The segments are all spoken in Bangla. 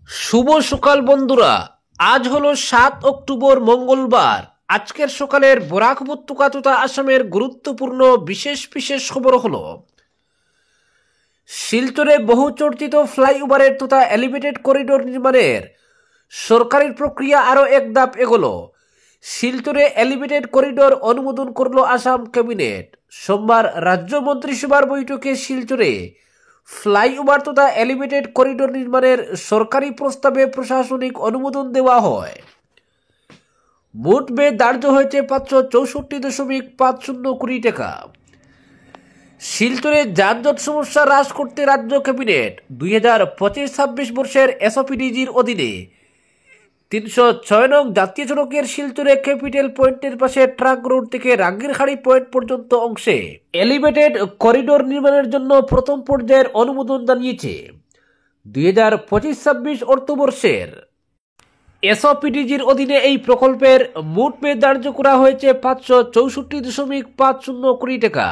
শুভ সকাল বন্ধুরা। আজ হলো 7 অক্টোবর মঙ্গলবার। আজকের সকালের বরাক উপত্যকা তথা আসামের গুরুত্বপূর্ণ বিশেষ বিশেষ খবর হলো শিলচরে বহুচর্চিত ফ্লাইওভারের তথা এলিভেটেড করিডোর নির্মাণের সরকারি প্রক্রিয়া আরও এক ধাপ এগোলো। শিলচরে এলিভেটেড করিডোর অনুমোদন করল আসাম ক্যাবিনেট। সোমবার রাজ্য মন্ত্রিসভার বৈঠকে শিলচরে ফ্লাইওভার তথা এলিভেটেড করিডোর নির্মাণের সরকারি প্রস্তাবে প্রশাসনিক অনুমোদন দেওয়া হয়। মোট ব্যয় ধার্য হয়েছে 564.50 কোটি টাকা। শিলচরে যানজট সমস্যা হ্রাস করতে রাজ্য ক্যাবিনেট 2025-26 বর্ষের এসওপিডিজির অধীনে 306 নং জাতীয় সড়কের শিলচরে ক্যাপিটাল পয়েন্টের পাশে ট্রাক রোড থেকে রাঙ্গিরখাড়ি পয়েন্ট পর্যন্ত অংশে এলিভেটেড করিডোর নির্মাণের জন্য প্রথম পর্যায়ের অনুমোদন জানিয়েছে। 2025-26 অর্থবর্ষের এসওপিডিজির অধীনে এই প্রকল্পের মোট ব্যয় ধার্য করা হয়েছে 564.50 কোটি টাকা।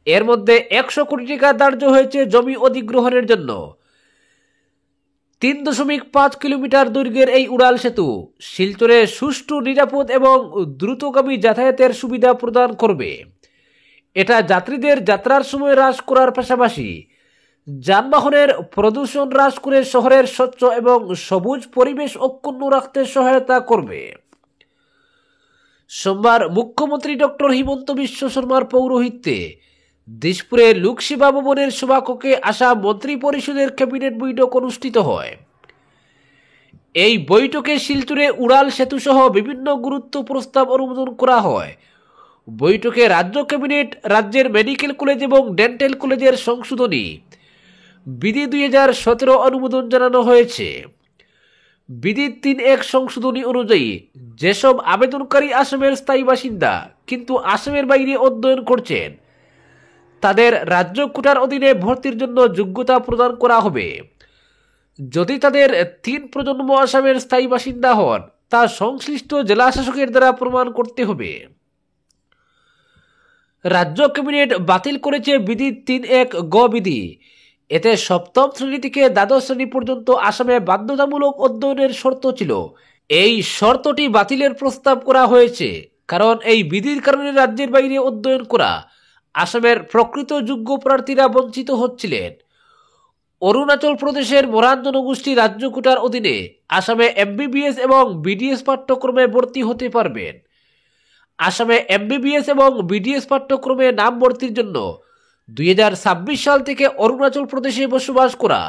এর মধ্যে 100 কোটি টাকা ধার্য হয়েছে জমি অধিগ্রহণের জন্য। 3.5 কিলোমিটার দৈর্ঘ্যের এই উড়াল সেতু শিলচরে সুষ্ঠু, নিরাপদ এবং দ্রুতগামী যাতায়াতের সুবিধা প্রদান করবে। এটা যাত্রীদের যাত্রার সময় হ্রাস করার পাশাপাশি যানবাহনের প্রদূষণ হ্রাস করে শহরের স্বচ্ছ এবং সবুজ পরিবেশ অক্ষুণ্ণ রাখতে সহায়তা করবে। সোমবার মুখ্যমন্ত্রী ডক্টর হিমন্ত বিশ্ব শর্মার পৌরোহিত্যে দিশপুরে লোকসেবা ভবনের সভাকক্ষে আসাম মন্ত্রী পরিষদের ক্যাবিনেট বৈঠক অনুষ্ঠিত হয়। এই বৈঠকে শিলচরে উড়াল সেতু সহ বিভিন্ন গুরুত্ব প্রস্তাব অনুমোদন করা হয়। বৈঠকে রাজ্য ক্যাবিনেট রাজ্যের মেডিকেল কলেজ এবং ডেন্টাল কলেজের সংশোধনী বিধি 2017 অনুমোদন জানানো হয়েছে। বিধি 3.1 সংশোধনী অনুযায়ী যেসব আবেদনকারী আসামের স্থায়ী বাসিন্দা কিন্তু আসামের বাইরে অধ্যয়ন করছেন তাদের রাজ্য কোটার অধীনে ভর্তির জন্য যোগ্যতা প্রদান করা হবে। যদি তাদের 3 প্রজন্ম আসামের স্থায়ী বাসিন্দা হন তা সংশ্লিষ্ট জেলা শাসকের দ্বারা প্রমাণ করতে হবে। রাজ্য ক্যাবিনেট বাতিল করেছে বিধি 3.1 গ বিধি। এতে সপ্তম শ্রেণী থেকে দ্বাদশ শ্রেণী পর্যন্ত আসামে বাধ্যতামূলক অধ্যয়নের শর্ত ছিল। এই শর্তটি বাতিলের প্রস্তাব করা হয়েছে কারণ এই বিধির কারণে রাজ্যের বাইরে অধ্যয়ন করা আসামের প্রকৃত যোগ্য প্রার্থীরা বঞ্চিত হচ্ছিলেন। অরুণাচল প্রদেশের মরান জনগোষ্ঠী রাজ্য কোটার অধীনে আসামে এমবিবিএস এবং বিডিএস পাঠ্যক্রমে ভর্তি হতে পারবেন। আসামে এমবিবিএস এবং বিডিএস পাঠ্যক্রমে নাম ভর্তির জন্য 2026 সাল থেকে অরুণাচল প্রদেশে বসবাস করা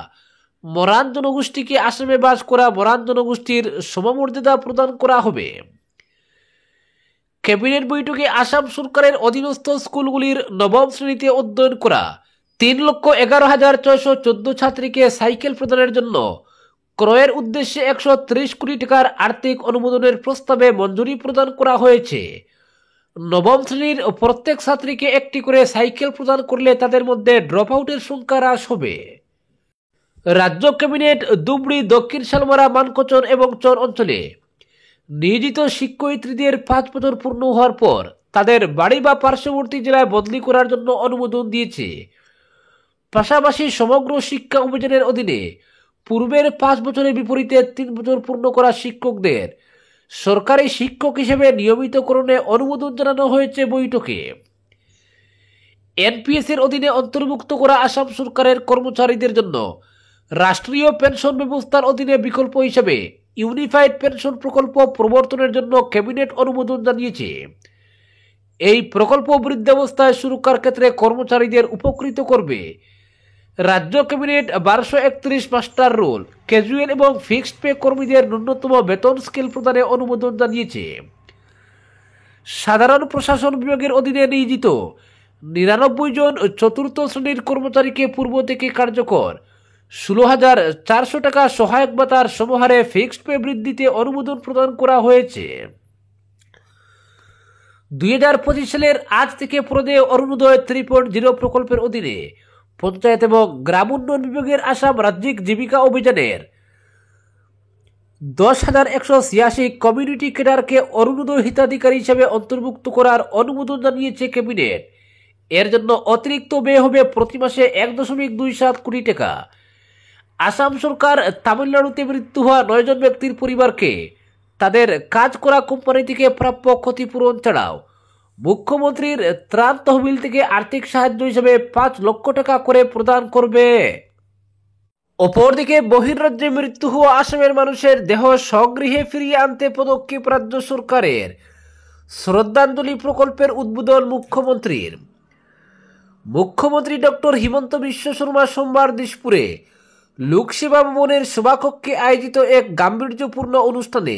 মরান জনগোষ্ঠীকে আসামে বাস করা মরান জনগোষ্ঠীর সমমর্যাদা প্রদান করা হবে। ক্যাবিনেট বৈঠকে আসাম সরকারের অধীনস্থ স্কুলগুলির নবম শ্রেণীতে অধ্যয়ন করা 3,11,614 ছাত্রীকে সাইকেল প্রদানের জন্য ক্রয়ের উদ্দেশ্যে 130 কোটি টাকার আর্থিক অনুমোদনের প্রস্তাবে মঞ্জুরি প্রদান করা হয়েছে। নবম শ্রেণীর প্রত্যেক ছাত্রীকে একটি করে সাইকেল প্রদান করলে তাদের মধ্যে ড্রপ আউটের সংখ্যা হ্রাস হবে। রাজ্য ক্যাবিনেট ধুবড়ী, দক্ষিণ শালমারা, মানকচর এবং চর অঞ্চলে নিয়োজিত শিক্ষয়িত্রীদের 5 বছর পূর্ণ হওয়ার পর তাদের বাড়ি বা পার্শ্ববর্তী জেলায় বদলি করার জন্য অনুমোদন দিয়েছে। পাশাপাশি সমগ্র শিক্ষা অভিযানের অধীনে পূর্বের 5 বছরের বিপরীতে 3 বছর পূর্ণ করা শিক্ষকদের সরকারি শিক্ষক হিসেবে নিয়মিতকরণে অনুমোদন জানানো হয়েছে বৈঠকে। এনপিএস এর অধীনে অন্তর্ভুক্ত করা আসাম সরকারের কর্মচারীদের জন্য রাষ্ট্রীয় পেনশন ব্যবস্থার অধীনে বিকল্প হিসেবে ইউনিফাইড পেনশন প্রকল্প প্রবর্তনের জন্য ক্যাবিনেট অনুমোদন জানিয়েছে। এই প্রকল্প বৃদ্ধাবস্থায় সুরক্ষার ক্ষেত্রে কর্মচারীদের উপকৃত করবে। রাজ্য ক্যাবিনেট 1231 মাস্টার রোল, ক্যাজুয়াল এবং ফিক্সড পে কর্মীদের ন্যূনতম বেতন স্কেল প্রদানে অনুমোদন জানিয়েছে। সাধারণ প্রশাসন বিভাগের অধীনে নিয়োজিত 99 জন চতুর্থ শ্রেণীর কর্মচারীকে পূর্ব থেকে কার্যকর 16,400 টাকা সহায়ক ভাতার সমহারে ফিক্সড পে বৃদ্ধিতে অনুমোদন প্রদান করা হয়েছে। 2025 সালের আজ থেকে প্রদেয় অরুণোদয় 3.0 প্রকল্পের অধীনে পঞ্চায়েত এবং গ্রাম উন্নয়ন বিভাগের আসাম রাজ্যিক জীবিকা অভিযানের 10,186 কমিউনিটি ক্যাডারকে অরুণোদয় হিতাধিকারী হিসেবে অন্তর্ভুক্ত করার অনুমোদন জানিয়েছে ক্যাবিনেট। এর জন্য অতিরিক্ত ব্যয় হবে প্রতি মাসে 1.27 কোটি টাকা। আসাম সরকার তামিলনাড়ুতে মৃত্যু হওয়া 9 জন ব্যক্তির পরিবারকে তাদের কাজ করা কোম্পানি থেকে প্রাপ্য ক্ষতিপূরণ ছাড়াও মুখ্যমন্ত্রীর ত্রাণ তহবিল থেকে আর্থিক সাহায্য হিসেবে 5 লক্ষ টাকা করে প্রদান করবে। অপরদিকে বহির্রাজ্যে মৃত্যু হওয়া আসামের মানুষের দেহ স্বগৃহে ফিরিয়ে আনতে পদক্ষেপ রাজ্য সরকারের। শ্রদ্ধাঞ্জলি প্রকল্পের উদ্বোধন মুখ্যমন্ত্রী ডক্টর হিমন্ত বিশ্ব শর্মা সোমবার দিশপুরে লোকসেবা ভবনের সভাকক্ষে আয়োজিত এক গাম্ভীর্যপূর্ণ অনুষ্ঠানে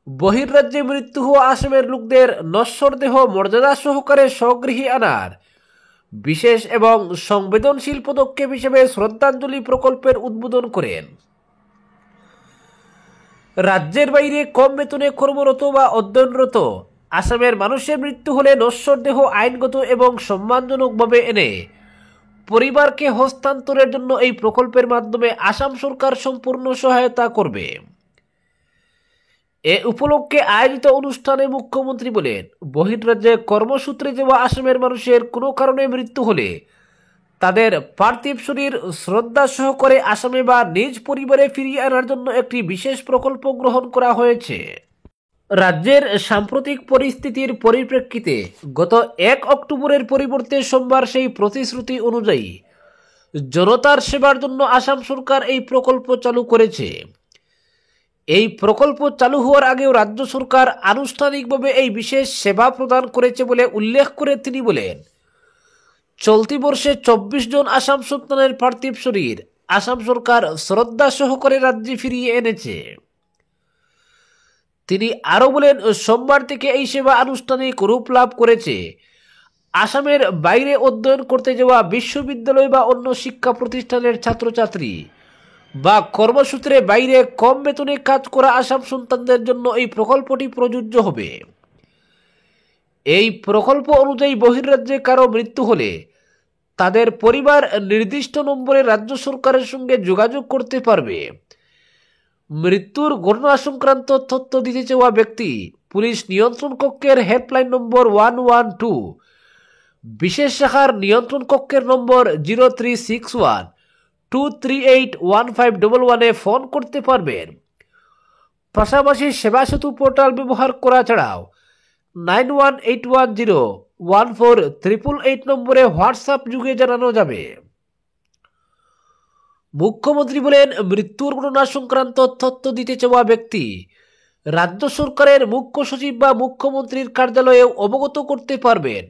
বহির্রাজ্যে মৃত্যু হওয়া আসামের লোকদের নশ্বর দেহ মর্যাদা সহকারে স্বগৃহে আনার বিশেষ এবং সংবেদনশীল পদক্ষেপ হিসেবে শ্রদ্ধাঞ্জলি প্রকল্পের উদ্বোধন করেন। রাজ্যের বাইরে কম বেতনে কর্মরত বা অধ্যয়নরত আসামের মানুষের মৃত্যু হলে নশ্বর দেহ আইনগত এবং সম্মানজনকভাবে এনে পরিবারকে হস্তান্তরের জন্য এই প্রকল্পের মাধ্যমে আসাম সরকার সম্পূর্ণ সহায়তা করবে। এ উপলক্ষে আয়োজিত অনুষ্ঠানে মুখ্যমন্ত্রী বলেন, বহির্রাজ্যে কর্মসূত্রে যাওয়া আসামের মানুষের কোনো কারণে মৃত্যু হলে তাদের পার্থিব শরীর শ্রদ্ধা সহকারে আসামে বা নিজ পরিবারে ফিরিয়ে আনার জন্য একটি বিশেষ প্রকল্প গ্রহণ করা হয়েছে। রাজ্যের সাম্প্রতিক পরিস্থিতির পরিপ্রেক্ষিতে গত 1 অক্টোবরের পরিবর্তে সোমবার সেই প্রতিশ্রুতি অনুযায়ী জনতার সেবার জন্য আসাম সরকার এই প্রকল্প চালু করেছে। এই প্রকল্প চালু হওয়ার আগেও রাজ্য সরকার আনুষ্ঠানিকভাবে এই বিশেষ সেবা প্রদান করেছে বলে উল্লেখ করে তিনি বলেন, চলতি বর্ষে 24 জন আসাম সন্তানের পার্থিব শরীর আসাম সরকার শ্রদ্ধা সহকারে রাজ্যে ফিরিয়ে এনেছে। তিনি আরও বলেন, সোমবার থেকে এই সেবা আনুষ্ঠানিক রূপ লাভ করেছে। আসামের বাইরে অধ্যয়ন করতে যাওয়া বিশ্ববিদ্যালয় বা অন্য শিক্ষা প্রতিষ্ঠানের ছাত্রছাত্রী বা কর্মসূত্রে বাইরে কম বেতনে কাজ করা আসাম সন্তানদের জন্য এই প্রকল্পটি প্রযোজ্য হবে। এই প্রকল্প অনুযায়ী বহির্রাজ্যে কারো মৃত্যু হলে তাদের পরিবার নির্দিষ্ট নম্বরে রাজ্য সরকারের সঙ্গে যোগাযোগ করতে পারবে। মৃত্যুর ঘটনা সংক্রান্ত তথ্য দিতে চাওয়া ব্যক্তি পুলিশ নিয়ন্ত্রণ কক্ষের হেল্পলাইন নম্বর 112, বিশেষ শাখার নিয়ন্ত্রণ কক্ষের নম্বর 0361-238-1511 ফোন করতে পারবেন। পাশাপাশি সেবা সেতু পোর্টাল ব্যবহার করা ছাড়াও 9181014888 নম্বরে হোয়াটসঅ্যাপ যুগে জানানো যাবে। মুখ্যমন্ত্রী বলেন, মৃত্যুর ঘটনা সংক্রান্ত তথ্য দিতে চাওয়া ব্যক্তি রাজ্য সরকারের মুখ্য সচিব বা মুখ্যমন্ত্রীর কার্যালয়ে অবগত করতে পারবেন।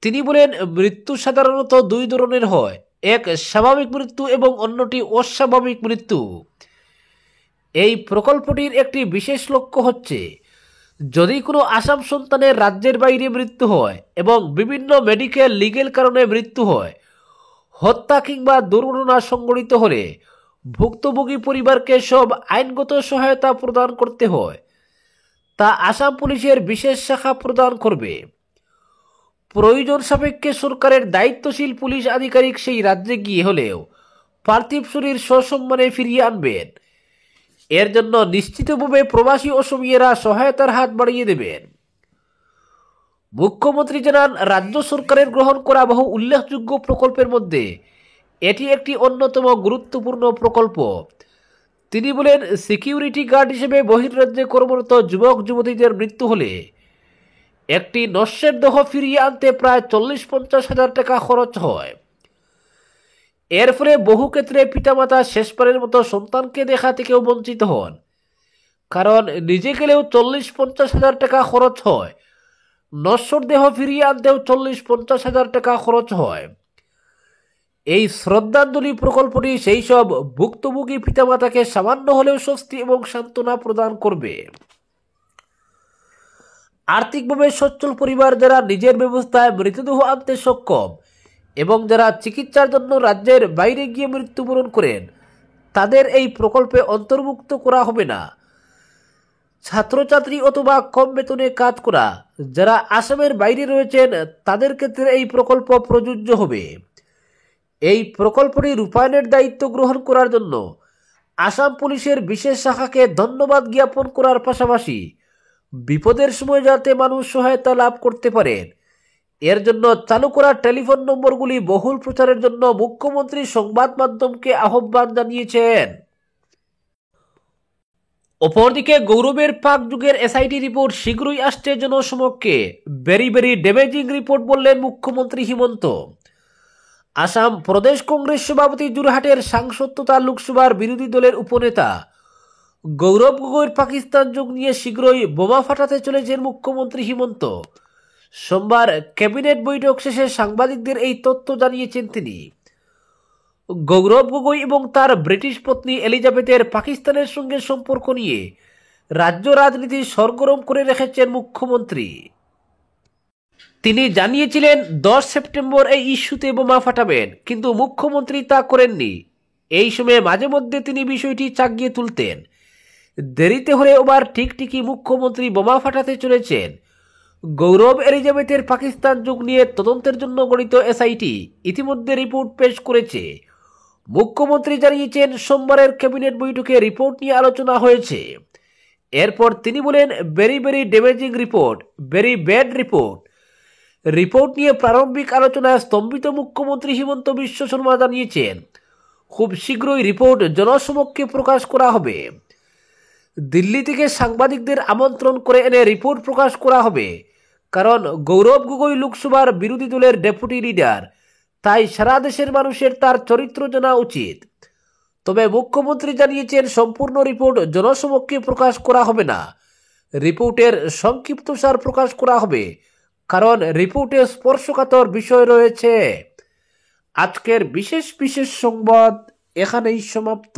তিনি বলেন, মৃত্যু সাধারণত 2 ধরনের হয়, এক স্বাভাবিক মৃত্যু এবং অন্যটি অস্বাভাবিক মৃত্যু। এই প্রকল্পটির একটি বিশেষ লক্ষ্য হচ্ছে, যদি কোনো আসাম সন্তানের রাজ্যের বাইরে মৃত্যু হয় এবং বিভিন্ন মেডিকেল লিগেল কারণে মৃত্যু হয়, হত্যা কিংবা দুর্ঘটনা সংঘটিত হলে ভুক্তভোগী পরিবারকে সব আইনগত সহায়তা প্রদান করতে হয়, তা আসাম পুলিশের বিশেষ শাখা প্রদান করবে। প্রয়োজন সাপেক্ষে সরকারের দায়িত্বশীল পুলিশ আধিকারিক সেই রাজ্যে গিয়ে হলেও পার্থিব শরীর সসম্মানে ফিরিয়ে আনবেন। এর জন্য নিশ্চিতভাবে প্রবাসী অসমীয়রা সহায়তার হাত বাড়িয়ে দেবেন। মুখ্যমন্ত্রী জানান, রাজ্য সরকারের গ্রহণ করা বহু উল্লেখযোগ্য প্রকল্পের মধ্যে এটি একটি অন্যতম গুরুত্বপূর্ণ প্রকল্প। তিনি বলেন, সিকিউরিটি গার্ড হিসেবে বহির্রাজ্যে কর্মরত যুবক যুবতীদের মৃত্যু হলে একটি নশ্বর দেহ ফিরিয়ে আনতে প্রায় 40-50 হাজার টাকা খরচ হয়। এর ফলে বহু ক্ষেত্রে পিতামাতা শেষবারের মতো সন্তানকে দেখা থেকেও বঞ্চিত হন, কারণ নিজে গেলেও 40-50 হাজার টাকা খরচ হয়, নশ্বর দেহ ফিরিয়ে আনতেও 40-50 হাজার টাকা খরচ হয়। এই শ্রদ্ধাঞ্জলি প্রকল্পটি সেই সব ভুক্তভোগী পিতামাতাকে সামান্য হলেও স্বস্তি এবং সান্ত্বনা প্রদান করবে। আর্থিকভাবে সচ্ছল পরিবার যারা নিজের ব্যবস্থায় মৃতদেহ আনতে সক্ষম এবং যারা চিকিৎসার জন্য রাজ্যের বাইরে গিয়ে মৃত্যুবরণ করেন, তাদের এই প্রকল্পে অন্তর্ভুক্ত করা হবে না। ছাত্রছাত্রী অথবা কম বেতনে কাজ করা যারা আসামের বাইরে রয়েছেন, তাদের ক্ষেত্রে এই প্রকল্প প্রযোজ্য হবে। এই প্রকল্পটি রূপায়ণের দায়িত্ব গ্রহণ করার জন্য আসাম পুলিশের বিশেষ শাখাকে ধন্যবাদ জ্ঞাপন করার পাশাপাশি বিপদের সময় যাতে মানুষ সহায়তা লাভ করতে পারেন, এর জন্য চালু করা টেলিফোন নম্বরগুলি বহুল প্রচারের জন্য মুখ্যমন্ত্রী সংবাদ মাধ্যমকে আহ্বান জানিয়েছেন। অপরদিকে গৌরবের পাক যুগের এসআইটি রিপোর্ট শীঘ্রই আসছে জনসমক্ষে, ভেরি ড্যামেজিং রিপোর্ট বললেন মুখ্যমন্ত্রী হিমন্ত। আসাম প্রদেশ কংগ্রেস সভাপতি যোরহাটের সাংসদ তথা লোকসভার বিরোধী দলের উপনেতা গৌরব গগৈর পাকিস্তান যোগ নিয়ে শীঘ্রই বোমা ফাটাতে চলেছেন মুখ্যমন্ত্রী হিমন্ত। সোমবার ক্যাবিনেট বৈঠক শেষে সাংবাদিকদের এই তথ্য জানিয়েছেন তিনি। গৌরব গগৈ এবং তার ব্রিটিশ পত্নী এলিজাবেথের পাকিস্তানের সঙ্গে সম্পর্ক নিয়ে রাজ্য রাজনীতি সরগরম করে রেখেছেন মুখ্যমন্ত্রী। তিনি জানিয়েছিলেন 10 সেপ্টেম্বর এই ইস্যুতে বোমা ফাটাবেন, কিন্তু মুখ্যমন্ত্রী তা করেননি। এই সময়ে মাঝে মধ্যে তিনি বিষয়টি চাগিয়ে তুলতেন। দেরিতে হলে এবার ঠিকই মুখ্যমন্ত্রী বোমা ফাটাতে চলেছেন। গৌরব এলিজাবেথের পাকিস্তান যোগ নিয়ে তদন্তের জন্য গঠিত এসআইটি ইতিমধ্যে রিপোর্ট পেশ করেছে। মুখ্যমন্ত্রী জানিয়েছেন সোমবারের ক্যাবিনেট বৈঠকে রিপোর্ট নিয়ে আলোচনা হয়েছে। এরপর তিনি বলেন, very damaging report, very bad report. Report নিয়ে প্রারম্ভিক আলোচনায় স্তম্ভিত মুখ্যমন্ত্রী হিমন্ত বিশ্ব শর্মা জানিয়েছেন, খুব শীঘ্রই রিপোর্ট জনসমক্ষে প্রকাশ করা হবে। দিল্লি থেকে সাংবাদিকদের আমন্ত্রণ করে এনে রিপোর্ট প্রকাশ করা হবে, কারণ গৌরব গগৈ লোকসভার বিরোধী দলের ডেপুটি লিডার, তাই সারা দেশের মানুষের তার চরিত্র জানা উচিত। তবে মুখ্যমন্ত্রী জানিয়েছেন সম্পূর্ণ রিপোর্ট জনসমক্ষে প্রকাশ করা হবে না, রিপোর্টের সংক্ষিপ্তসার প্রকাশ করা হবে, কারণ রিপোর্টে স্পর্শকাতর বিষয় রয়েছে। আজকের বিশেষ সংবাদ এখানেই সমাপ্ত।